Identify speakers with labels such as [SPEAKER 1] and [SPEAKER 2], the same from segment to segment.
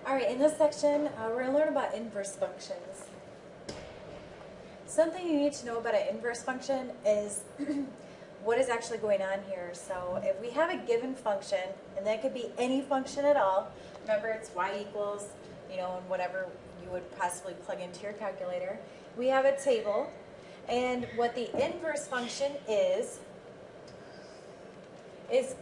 [SPEAKER 1] All right, in this section, we're going to learn about inverse functions. Something you need to know about an inverse function is what is actually going on here. So if we have a given function, and that could be any function at all, remember it's y equals, and whatever you would possibly plug into your calculator. We have a table, and what the inverse function is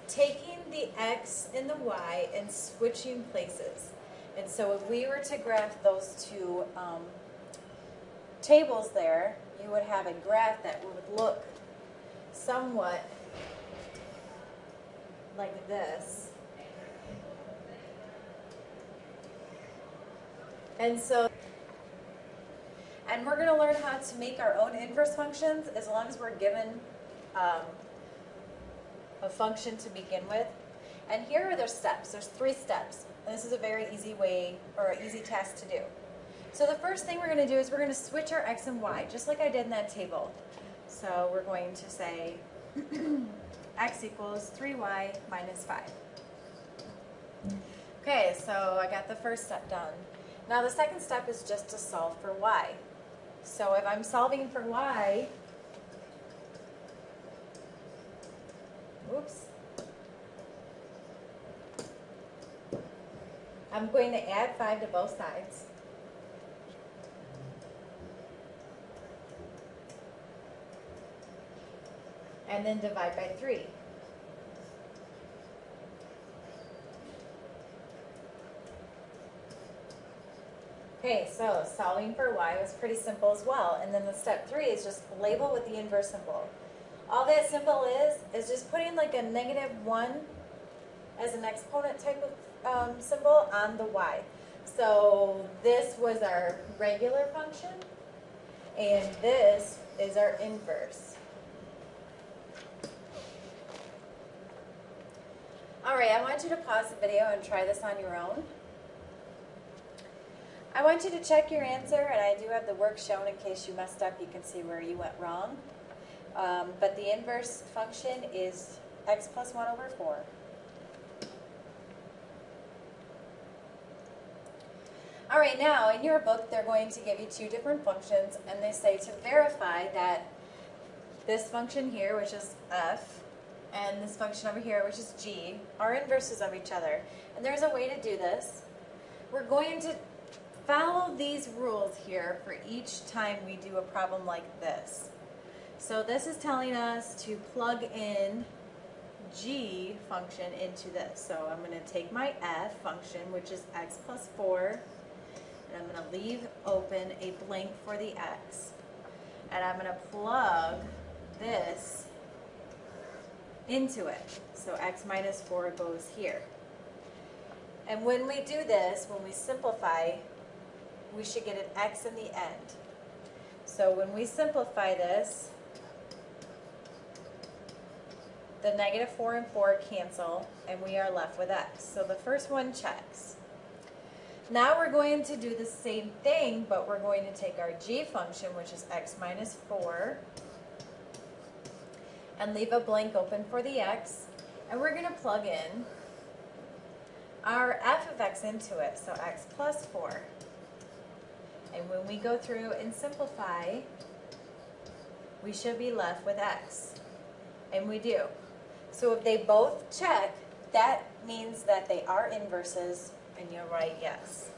[SPEAKER 1] taking the x and the y and switching places. And so if we were to graph those two tables there, you would have a graph that would look somewhat like this. And we're going to learn how to make our own inverse functions as long as we're given a function to begin with. And here are their steps. There's 3 steps. And this is a very easy way, or an easy task to do. So the first thing we're going to do is we're going to switch our x and y, just like I did in that table. So we're going to say x equals 3y minus 5. Okay, so I got the first step done. Now the second step is just to solve for y. So if I'm solving for y, I'm going to add 5 to both sides. And then divide by 3. Okay, so solving for y was pretty simple as well. And then the step 3 is just label with the inverse symbol. All that symbol is just putting like a -1 as an exponent type of symbol on the y. So this was our regular function, and this is our inverse. Alright, I want you to pause the video and try this on your own. I want you to check your answer, and I do have the work shown in case you messed up. You can see where you went wrong. But the inverse function is x plus 1 over 4. Alright, now in your book they're going to give you 2 different functions, and they say to verify that this function here, which is f, and this function over here, which is g, are inverses of each other. And there's a way to do this. We're going to follow these rules here for each time we do a problem like this. So this is telling us to plug in g function into this. So I'm going to take my f function, which is x plus 4, and I'm going to leave open a blank for the x. And I'm going to plug this into it. So x minus 4 goes here. And when we do this, when we simplify, we should get an x in the end. So when we simplify this, the -4 and 4 cancel, and we are left with x. So the first one checks. Now we're going to do the same thing, but we're going to take our g function, which is x minus 4, and leave a blank open for the x, and we're going to plug in our f of x into it, so x plus 4. And when we go through and simplify, we should be left with x. And we do. So if they both check, that means that they are inverses, and you'll write yes.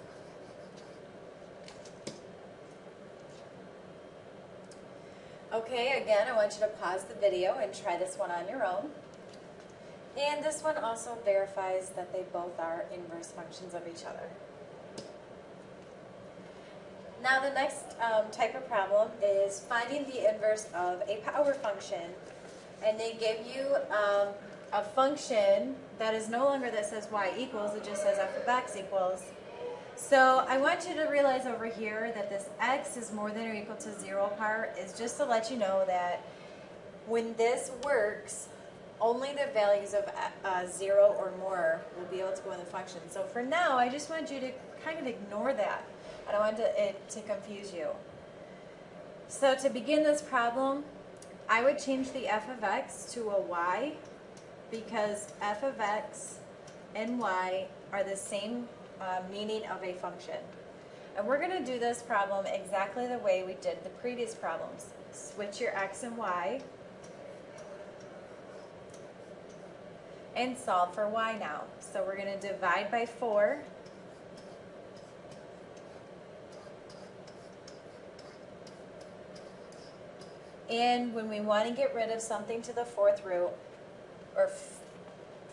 [SPEAKER 1] Okay, again, I want you to pause the video and try this one on your own. And this one also verifies that they both are inverse functions of each other. Now the next type of problem is finding the inverse of a power function. And they give you a function that is no longer that says y equals, it just says f of x equals. So I want you to realize over here that this x is more than or equal to 0 part is just to let you know that when this works, only the values of 0 or more will be able to go in the function. So for now, I just want you to kind of ignore that. I don't want it to confuse you. So to begin this problem, I would change the f of x to a y because f of x and y are the same meaning of a function. And we're going to do this problem exactly the way we did the previous problems. Switch your x and y and solve for y now. So we're going to divide by 4. And when we want to get rid of something to the 4th root, or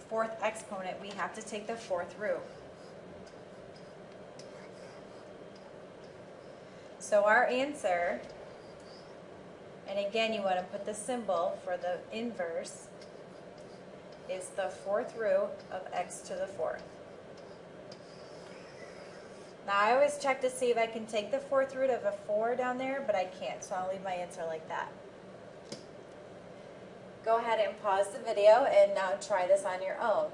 [SPEAKER 1] 4th exponent, we have to take the 4th root. So our answer, and again you want to put the symbol for the inverse, is the 4th root of x to the 4th. Now I always check to see if I can take the 4th root of a 4 down there, but I can't, so I'll leave my answer like that. Go ahead and pause the video and now try this on your own.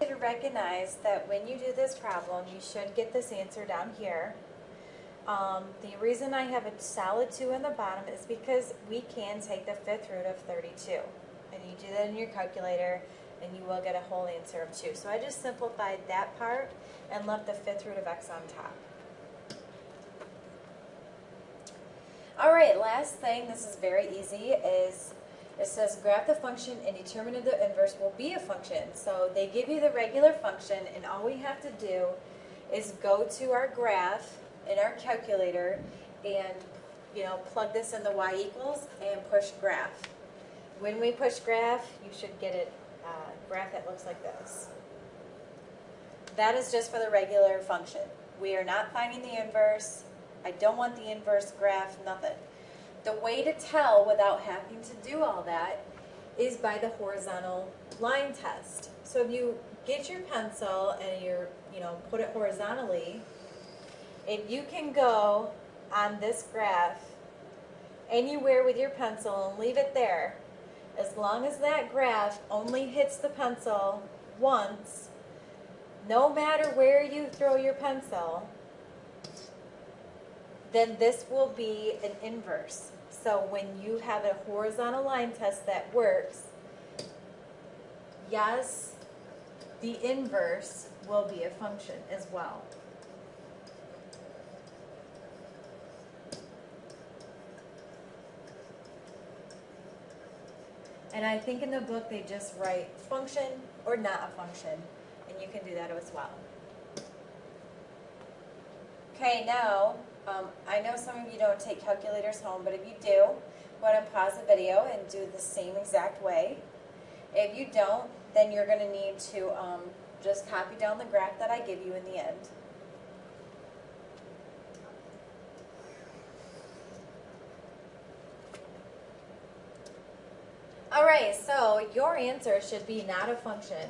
[SPEAKER 1] To recognize that when you do this problem, you should get this answer down here. The reason I have a solid 2 in the bottom is because we can take the 5th root of 32. And you do that in your calculator and you will get a whole answer of 2. So I just simplified that part and left the 5th root of x on top. Alright, last thing, this is very easy, is it says graph the function and determine if the inverse will be a function. So they give you the regular function and all we have to do is go to our graph in our calculator and plug this in the y equals and push graph. When we push graph, you should get a graph that looks like this. That is just for the regular function. We are not finding the inverse. I don't want the inverse graph, nothing. The way to tell without having to do all that is by the horizontal line test. So if you get your pencil and put it horizontally, if you can go on this graph anywhere with your pencil and leave it there, as long as that graph only hits the pencil once, no matter where you throw your pencil, then this will be an inverse. So when you have a horizontal line test that works, yes, the inverse will be a function as well. And I think in the book they just write function or not a function, and you can do that as well. Okay, now, I know some of you don't take calculators home, but if you do, go ahead and pause the video and do the same exact way. If you don't, then you're going to need to just copy down the graph that I give you in the end. Alright, so your answer should be not a function.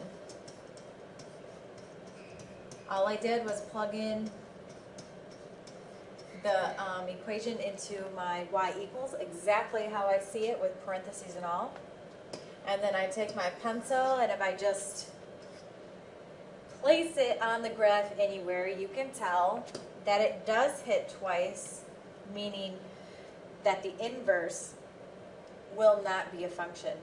[SPEAKER 1] All I did was plug in the equation into my y equals exactly how I see it with parentheses and all. And then I take my pencil, and if I just place it on the graph anywhere, you can tell that it does hit twice, meaning that the inverse will not be a function.